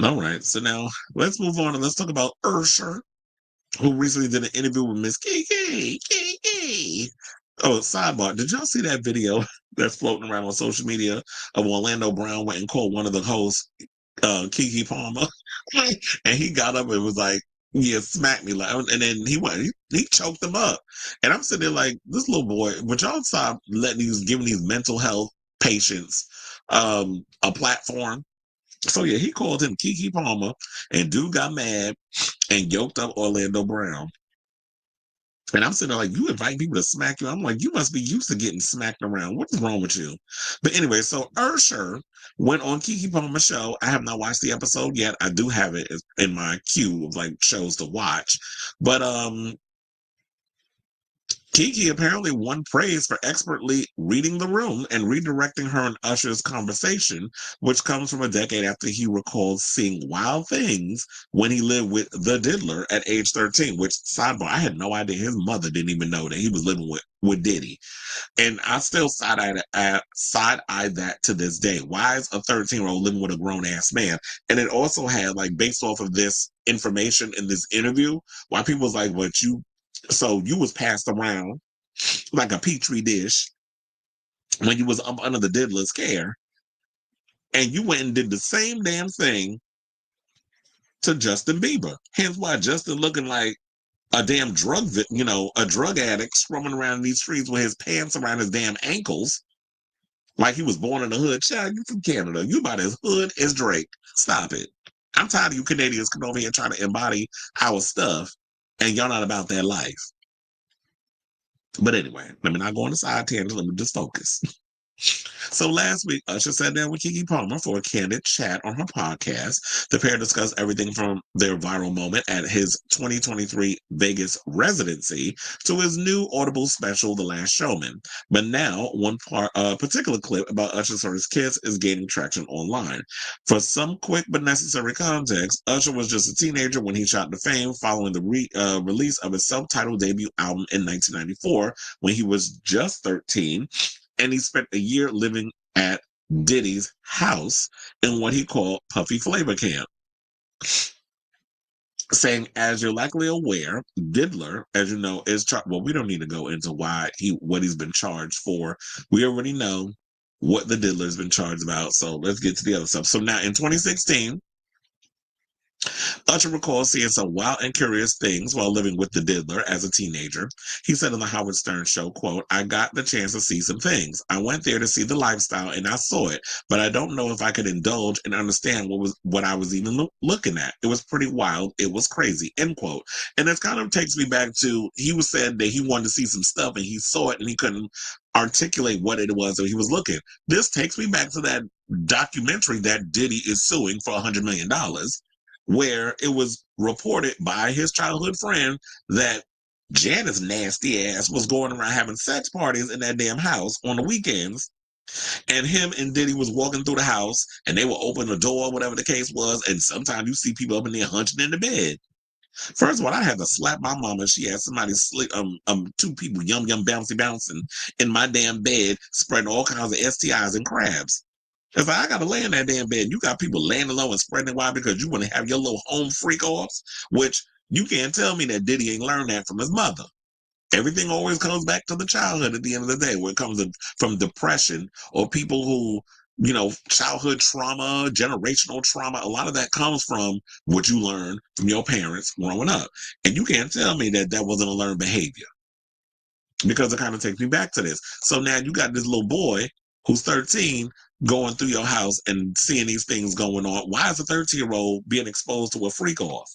All right. So now let's move on and let's talk about Usher, who recently did an interview with Miss KK. Oh, sidebar. Did y'all see that video that's floating around on social media of Orlando Brown went and called one of the hosts, Kiki Palmer, and he got up and was like, "Yeah, smack me," like, and then he went, he choked him up, and I'm sitting there like, this little boy, would y'all stop letting giving these mental health patients a platform? So yeah, he called him Kiki Palmer, and dude got mad and yoked up Orlando Brown. And I'm sitting there like, you invite people to smack you. I'm like, you must be used to getting smacked around. What is wrong with you? But anyway, so Usher went on Kiki Palmer's show. I have not watched the episode yet. I do have it in my queue of like shows to watch. But Kiki apparently won praise for expertly reading the room and redirecting her and Usher's conversation, which comes from a decade after he recalls seeing wild things when he lived with the Diddler at age 13, which, sidebar, I had no idea. His mother didn't even know that he was living with Diddy. And I still side-eye that to this day. Why is a 13-year-old living with a grown-ass man? And it also had, like, based off of this information in this interview, why people was like, so you was passed around like a petri dish when you was up under the diddler's care, and you went and did the same damn thing to Justin Bieber. Hence why Justin looking like a damn a drug addict roaming around these streets with his pants around his damn ankles, like he was born in the hood. Child, you from Canada. You about as hood as Drake. Stop it. I'm tired of you Canadians coming over here trying to embody our stuff, and y'all not about that life. But anyway, let me not go on a side tangent. Let me just focus. So last week, Usher sat down with Keke Palmer for a candid chat on her podcast. The pair discussed everything from their viral moment at his 2023 Vegas residency to his new Audible special, The Last Showman. But now, particular clip about Usher's first kiss is gaining traction online. For some quick but necessary context, Usher was just a teenager when he shot to fame following the release of his self-titled debut album in 1994, when he was just 13, and he spent a year living at Diddy's house in what he called Puffy Flavor Camp. Saying, as you're likely aware, Diddler, as you know, is well, we don't need to go into what he's been charged for. We already know what the Diddler's been charged about. So let's get to the other stuff. So now in 2016, Usher recalls seeing some wild and curious things while living with the Diddler as a teenager. He said on the Howard Stern show, quote, "I got the chance to see some things. I went there to see the lifestyle and I saw it, but I don't know if I could indulge and understand what I was even looking at. It was pretty wild. It was crazy," end quote. And this kind of takes me back to, he was saying that he wanted to see some stuff and he saw it and he couldn't articulate what it was that he was looking. This takes me back to that documentary that Diddy is suing for $100 million, where it was reported by his childhood friend that Janet's nasty ass was going around having sex parties in that damn house on the weekends. And him and Diddy was walking through the house and they would open the door, whatever the case was. And sometimes you see people up in there hunching in the bed. First of all, I had to slap my mama. She had somebody sleep, two people yum bouncing in my damn bed, spreading all kinds of STIs and crabs. If I got to lay in that damn bed, you got people laying low and spreading it wide because you want to have your little home freak offs, which you can't tell me that Diddy ain't learned that from his mother. Everything always comes back to the childhood at the end of the day, where it comes from depression or people who, childhood trauma, generational trauma. A lot of that comes from what you learned from your parents growing up. And you can't tell me that that wasn't a learned behavior, because it kind of takes me back to this. So now you got this little boy who's 13 going through your house and seeing these things going on. Why is a 13-year-old being exposed to a freak off?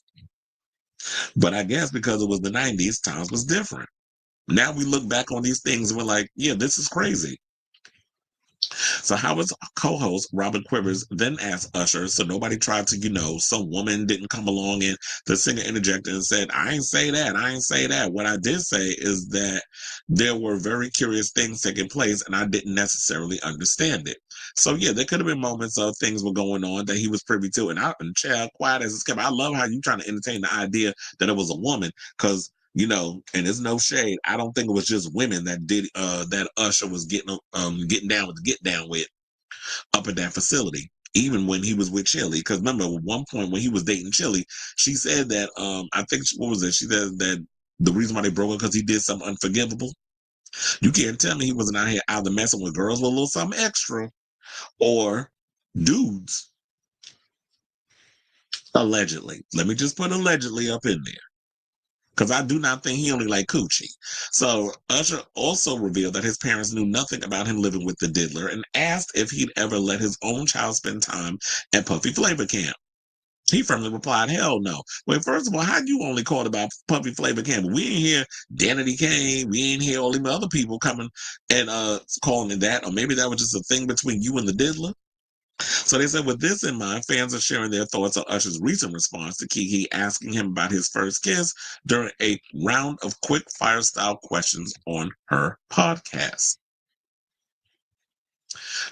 But I guess because it was the 90s, times was different. Now we look back on these things and we're like, yeah, this is crazy. So Howard's co-host, Robin Quivers, then asked Usher, so nobody tried to, some woman didn't come along and the singer interjected and said, I ain't say that. I ain't say that. What I did say is that there were very curious things taking place and I didn't necessarily understand it. So yeah, there could have been moments of things were going on that he was privy to. And Chad, quiet as it's kept, I love how you trying to entertain the idea that it was a woman, because and there's no shade. I don't think it was just women that did that Usher was getting down with up at that facility. even when he was with Chili. Because remember, at one point when he was dating Chili, she said that I think what was it? She said that the reason why they broke up because he did something unforgivable. You can't tell me he wasn't out here either messing with girls with a little something extra or dudes. Allegedly. Let me just put allegedly up in there. Because I do not think he only like coochie. So Usher also revealed that his parents knew nothing about him living with the diddler and asked if he'd ever let his own child spend time at Puffy Flavor Camp. He firmly replied, hell no. Well, first of all, how you only called about Puffy Flavor Camp? We ain't hear Danity Kane. We ain't hear all them other people coming and calling it that. Or maybe that was just a thing between you and the diddler. So they said, with this in mind, fans are sharing their thoughts on Usher's recent response to Kiki asking him about his first kiss during a round of quick fire style questions on her podcast.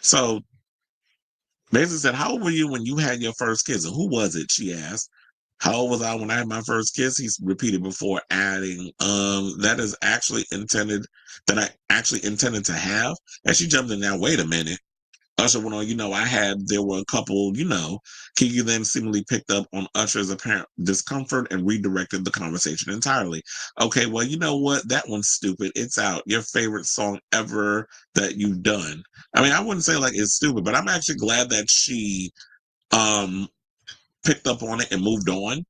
So basically said, how old were you when you had your first kiss? And who was it? She asked. How old was I when I had my first kiss? He repeated before adding, that is actually intended, that I actually intended to have. And she jumped in now, wait a minute. Usher went on, there were a couple, Kiki then seemingly picked up on Usher's apparent discomfort and redirected the conversation entirely. Okay, well, you know what? That one's stupid. It's out. Your favorite song ever that you've done. I mean, I wouldn't say like it's stupid, but I'm actually glad that she um picked up on it and moved on.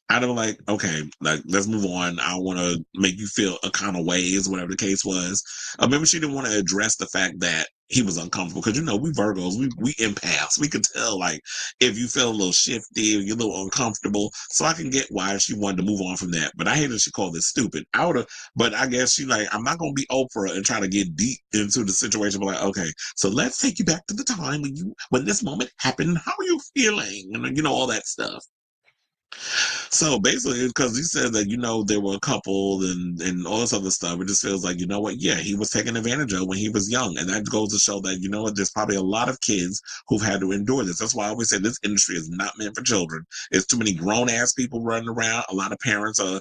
I'd have like, okay, like let's move on. I don't want to make you feel a kind of ways, whatever the case was. Maybe she didn't want to address the fact that he was uncomfortable because we Virgos, we empaths. We could tell like if you feel a little shifty, or you're a little uncomfortable. So I can get why she wanted to move on from that. But I hate that she called this stupid. I would have, but I guess she like, I'm not gonna be Oprah and try to get deep into the situation. But like, okay, so let's take you back to the time when this moment happened. How are you feeling? And all that stuff. So basically, because he said that there were a couple and all this other stuff, it just feels like what? Yeah, he was taken advantage of when he was young, and that goes to show that what? There's probably a lot of kids who've had to endure this. That's why I always say this industry is not meant for children. It's too many grown ass people running around. A lot of parents are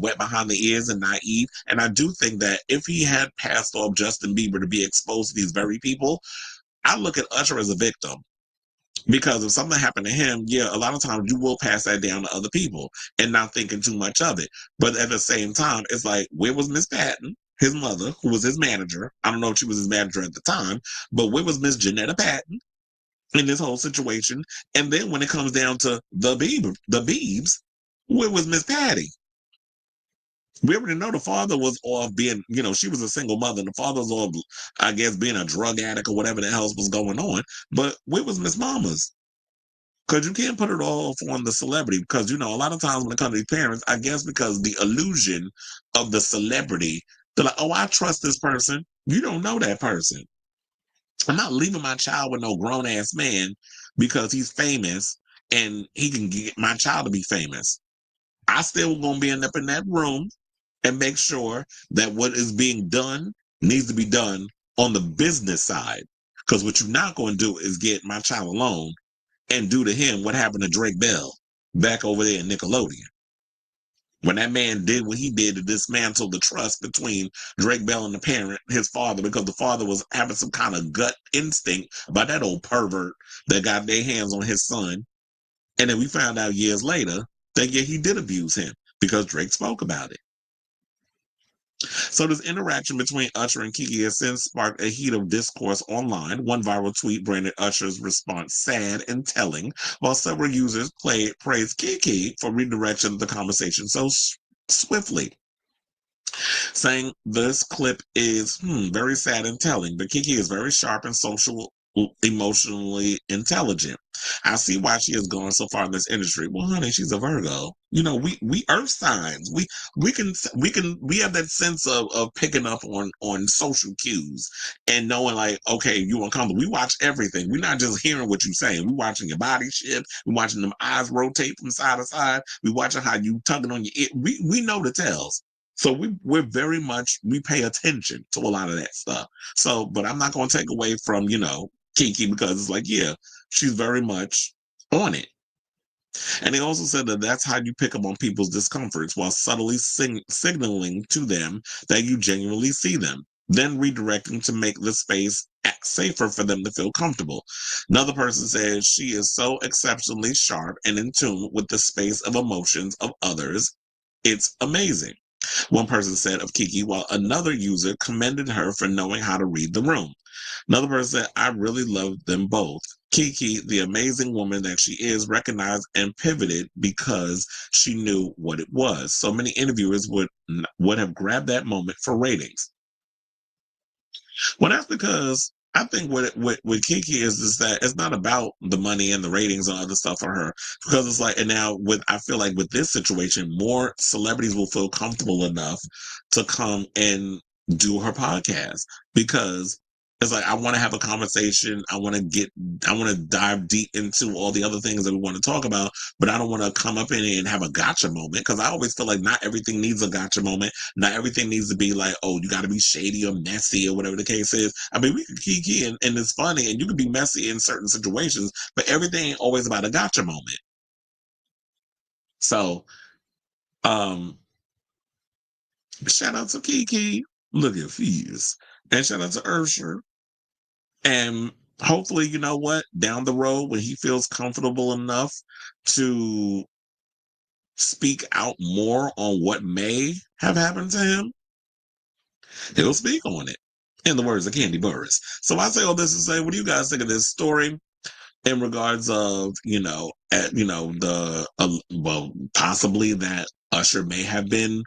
wet behind the ears and naive. And I do think that if he had passed off Justin Bieber to be exposed to these very people, I look at Usher as a victim. Because if something happened to him, yeah, a lot of times you will pass that down to other people and not thinking too much of it. But at the same time, it's like, where was Miss Patton, his mother, who was his manager? I don't know if she was his manager at the time, but where was Miss Janetta Patton in this whole situation? And then when it comes down to the Beebs, where was Miss Patty? We already know the father was off being, she was a single mother, and the father was off, I guess, being a drug addict or whatever the hell was going on. But where was Miss Mama's? Because you can't put it all on the celebrity. Because, a lot of times when it comes to these parents, I guess because the illusion of the celebrity, they're like, oh, I trust this person. You don't know that person. I'm not leaving my child with no grown ass man because he's famous and he can get my child to be famous. I still gonna be up in that room and make sure that what is being done needs to be done on the business side. Because what you're not going to do is get my child alone and do to him what happened to Drake Bell back over there in Nickelodeon. When that man did what he did to dismantle the trust between Drake Bell and the parent, his father, because the father was having some kind of gut instinct about that old pervert that got their hands on his son. And then we found out years later that, yeah, he did abuse him because Drake spoke about it. So this interaction between Usher and Kiki has since sparked a heat of discourse online. One viral tweet branded Usher's response sad and telling, while several users praised Kiki for redirecting the conversation so swiftly, saying this clip is very sad and telling, but Kiki is very sharp and emotionally intelligent. I see why she has gone so far in this industry. Well, honey, she's a Virgo. We earth signs. We have that sense of picking up on social cues and knowing like, okay, you uncomfortable. We watch everything. We're not just hearing what you're saying. We're watching your body shift. We're watching them eyes rotate from side to side. We're watching how you tugging on your ear. We know the tells. So we're very much, we pay attention to a lot of that stuff. So, but I'm not going to take away from, Kiki, because it's like, yeah, she's very much on it. And they also said that that's how you pick up on people's discomforts while subtly signaling to them that you genuinely see them. then redirecting to make the space act safer for them to feel comfortable. Another person says she is so exceptionally sharp and in tune with the space of emotions of others. It's amazing. One person said of Kiki, while another user commended her for knowing how to read the room. Another person said, I really loved them both. Kiki, the amazing woman that she is, recognized and pivoted because she knew what it was. So many interviewers would have grabbed that moment for ratings. Well, that's because I think what Kiki is that it's not about the money and the ratings and other stuff for her. Because it's like, and now I feel like with this situation, more celebrities will feel comfortable enough to come and do her podcast because it's like I want to have a conversation. I want to dive deep into all the other things that we want to talk about, but I don't want to come up in it and have a gotcha moment because I always feel like not everything needs a gotcha moment. Not everything needs to be like, oh, you got to be shady or messy or whatever the case is. I mean, we can kiki and it's funny and you can be messy in certain situations, but everything ain't always about a gotcha moment. So, um, shout out to Kiki. Look at fees. And shout out to Usher. And hopefully, you know what, down the road when he feels comfortable enough to speak out more on what may have happened to him, he'll speak on it. In the words of Candy Burris. So I say all this to say, what do you guys think of this story in regards of, possibly that Usher may have been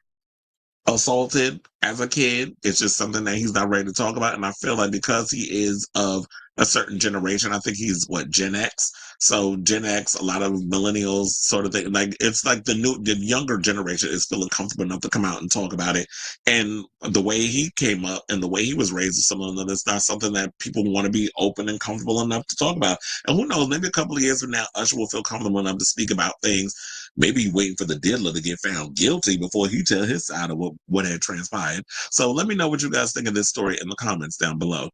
assaulted as a kid. It's just something that he's not ready to talk about. And I feel like because he is of a certain generation, I think he's Gen X. So Gen X, a lot of millennials sort of thing. Like it's like the younger generation is feeling comfortable enough to come out and talk about it. And the way he came up and the way he was raised with someone that is not something that people want to be open and comfortable enough to talk about. And who knows, maybe a couple of years from now, Usher will feel comfortable enough to speak about things. Maybe waiting for the diddler to get found guilty before he tell his side of what had transpired. So let me know what you guys think of this story in the comments down below.